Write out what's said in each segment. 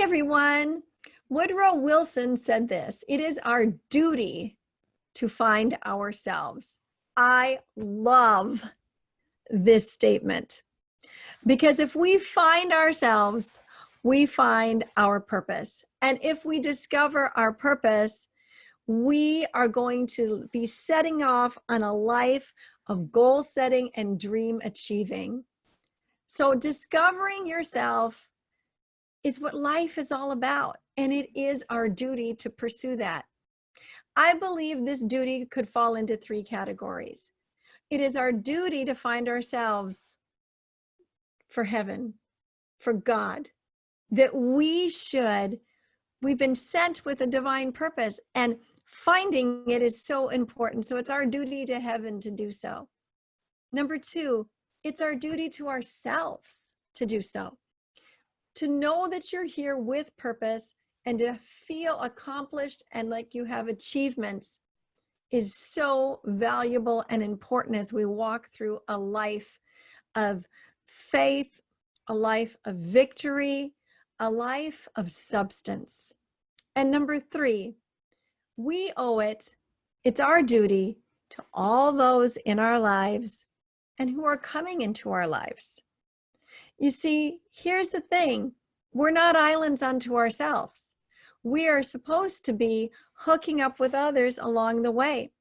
Everyone. Woodrow Wilson said this: "It is our duty to find ourselves." I love this statement because if we find ourselves, we find our purpose. And if we discover our purpose, we are going to be setting off on a life of goal setting and dream achieving. So discovering yourself is what life is all about, and it is our duty to pursue that. I believe this duty could fall into three categories. It is our duty to find ourselves for heaven, for God, that we've been sent with a divine purpose, and finding it is so important. So it's our duty to heaven to do so. Number two, it's our duty to ourselves to do so. To know that you're here with purpose and to feel accomplished and like you have achievements is so valuable and important as we walk through a life of faith, a life of victory, a life of substance. And number three, we owe it's our duty to all those in our lives and who are coming into our lives. You see, here's the thing. We're not islands unto ourselves. We are supposed to be hooking up with others along the way.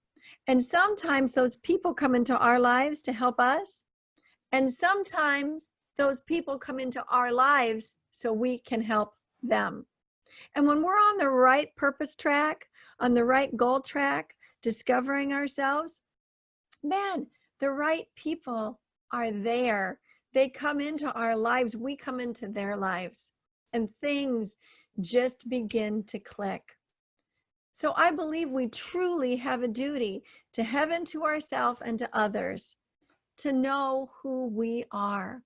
And sometimes those people come into our lives to help us. And sometimes those people come into our lives so we can help them. And when we're on the right purpose track, on the right goal track, discovering ourselves, man, the right people are there. They come into our lives, we come into their lives, and things just begin to click. So I believe we truly have a duty to heaven, to ourselves, and to others, to know who we are.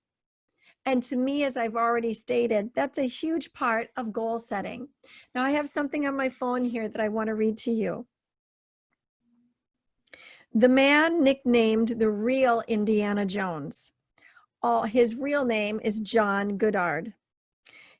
And to me, as I've already stated, that's a huge part of goal setting. Now I have something on my phone here that I want to read to you. The man nicknamed the real Indiana Jones. His real name is John Goddard.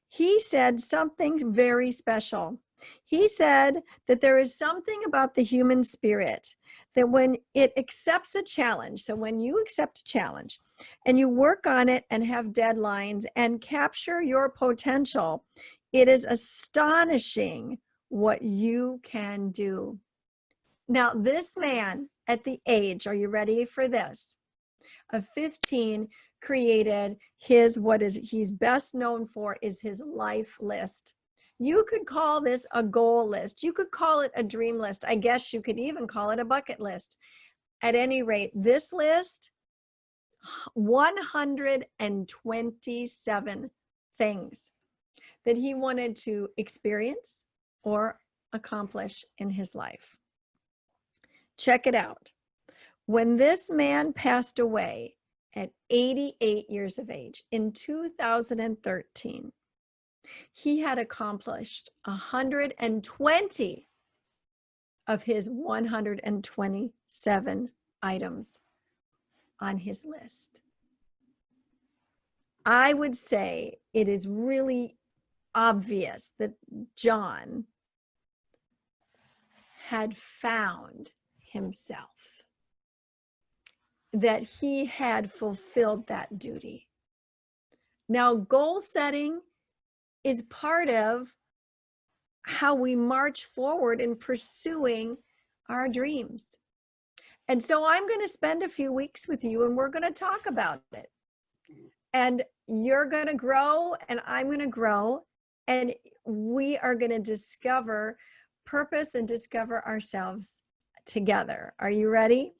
He said something very special. He said that there is something about the human spirit that when it accepts a challenge, so when you accept a challenge and you work on it and have deadlines and capture your potential, it is astonishing what you can do. Now, this man at the age, are you ready for this, of 15, created he's best known for is his life list. You could call this a goal list. You could call it a dream list. I guess you could even call it a bucket list. At any rate, this list, 127 things that he wanted to experience or accomplish in his life. Check it out. When this man passed away at 88 years of age in 2013, he had accomplished 120 of his 127 items on his list. I would say it is really obvious that John had found himself, that he had fulfilled that duty. Now, goal setting is part of how we march forward in pursuing our dreams. And so I'm going to spend a few weeks with you and we're going to talk about it. And you're going to grow and I'm going to grow, and we are going to discover purpose and discover ourselves together. Are you ready?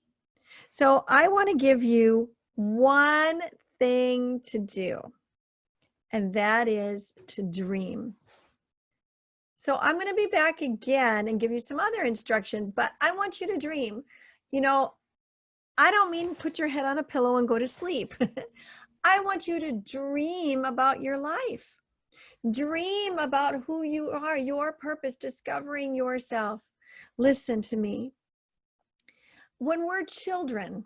So I want to give you one thing to do, and that is to dream. So I'm going to be back again and give you some other instructions, but I want you to dream. You know, I don't mean put your head on a pillow and go to sleep. I want you to dream about your life. Dream about who you are, your purpose, discovering yourself. Listen to me. When we're children,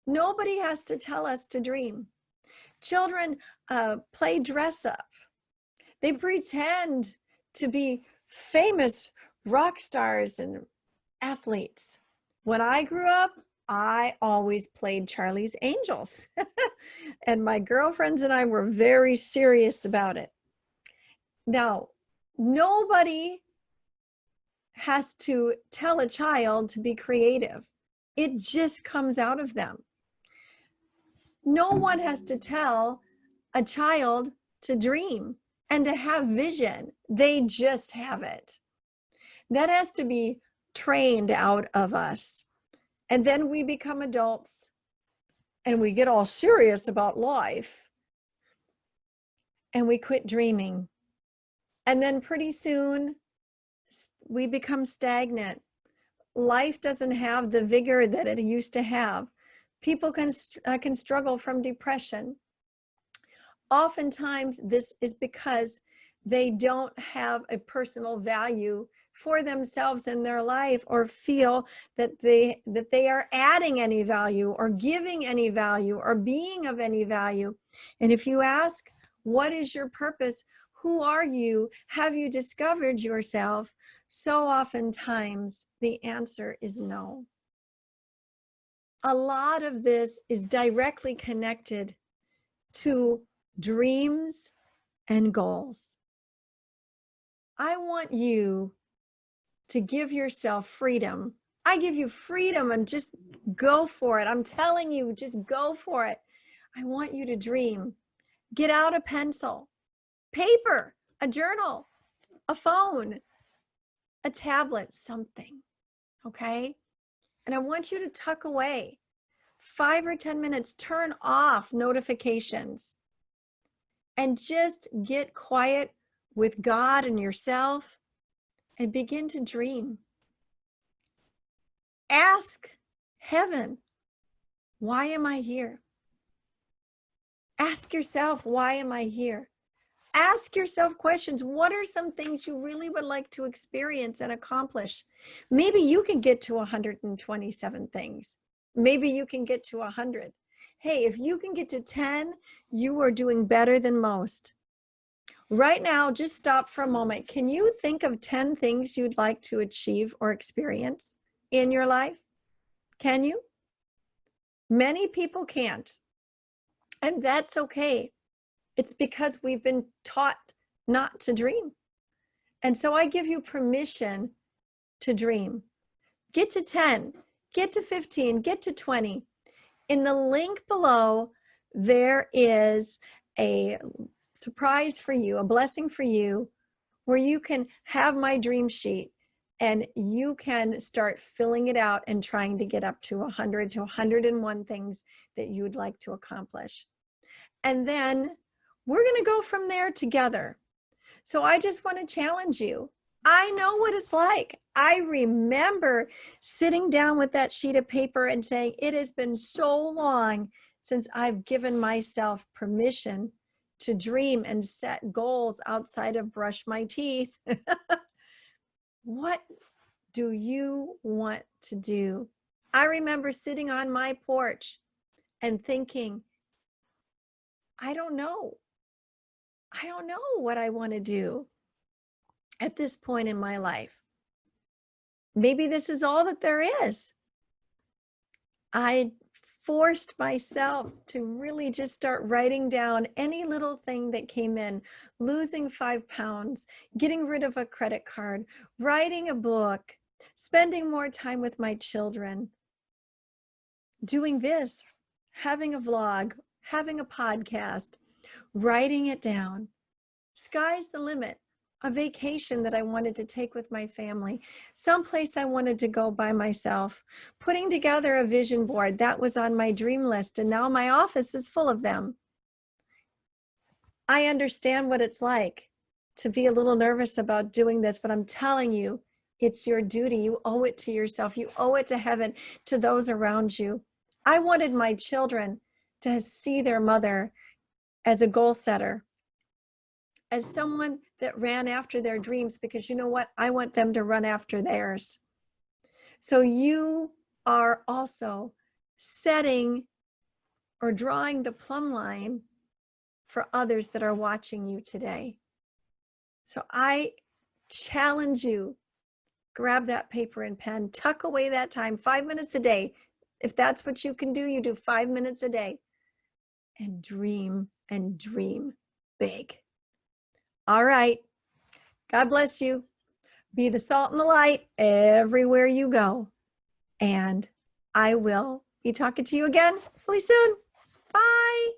nobody has to tell us to dream. Children play dress up. They pretend to be famous rock stars and athletes. When I grew up, I always played Charlie's Angels. And my girlfriends and I were very serious about it. Now, nobody has to tell a child to be creative. It just comes out of them. No one has to tell a child to dream and to have vision. They just have it. That has to be trained out of us. And then we become adults and we get all serious about life and we quit dreaming. And then pretty soon we become stagnant. Life doesn't have the vigor that it used to have. People can struggle from depression. Oftentimes, this is because they don't have a personal value for themselves in their life, or feel that they are adding any value or giving any value or being of any value. And if you ask, what is your purpose? Who are you? Have you discovered yourself? So oftentimes the answer is no. A lot of this is directly connected to dreams and goals. I want you to give yourself freedom. I give you freedom, and just go for it. I'm telling you, just go for it. I want you to dream. Get out a pencil, paper, a journal, a phone, a tablet, something, okay? And I want you to tuck away 5 or 10 minutes, turn off notifications, and just get quiet with God and yourself and begin to dream. Ask heaven, why am I here? Ask yourself, why am I here? Ask yourself questions. What are some things you really would like to experience and accomplish? Maybe you can get to 127 things. Maybe you can get to 100. Hey, if you can get to 10, you are doing better than most. Right now, just stop for a moment. Can you think of 10 things you'd like to achieve or experience in your life? Can you? Many people can't. And that's okay. It's because we've been taught not to dream. And so I give you permission to dream. Get to 10, get to 15, get to 20. In the link below, there is a surprise for you, a blessing for you, where you can have my dream sheet and you can start filling it out and trying to get up to 100 to 101 things that you would like to accomplish. And then we're going to go from there together. So I just want to challenge you. I know what it's like. I remember sitting down with that sheet of paper and saying, it has been so long since I've given myself permission to dream and set goals outside of brush my teeth. What do you want to do? I remember sitting on my porch and thinking, I don't know. I don't know what I want to do at this point in my life. Maybe this is all that there is. I forced myself to really just start writing down any little thing that came in, losing 5 pounds, getting rid of a credit card, writing a book, spending more time with my children, doing this, having a vlog, having a podcast, writing it down. Sky's the limit. A vacation that I wanted to take with my family, someplace I wanted to go by myself, putting together a vision board that was on my dream list, and now my office is full of them. I understand what it's like to be a little nervous about doing this, but I'm telling you, it's your duty. You owe it to yourself. You owe it to heaven, to those around you. I wanted my children to see their mother as a goal setter, as someone that ran after their dreams, because you know what? I want them to run after theirs. So you are also setting or drawing the plumb line for others that are watching you today. So I challenge you, grab that paper and pen, tuck away that time, 5 minutes a day. If that's what you can do, you do 5 minutes a day, and dream big. All right. God bless you. Be the salt and the light everywhere you go. And I will be talking to you again really soon. Bye.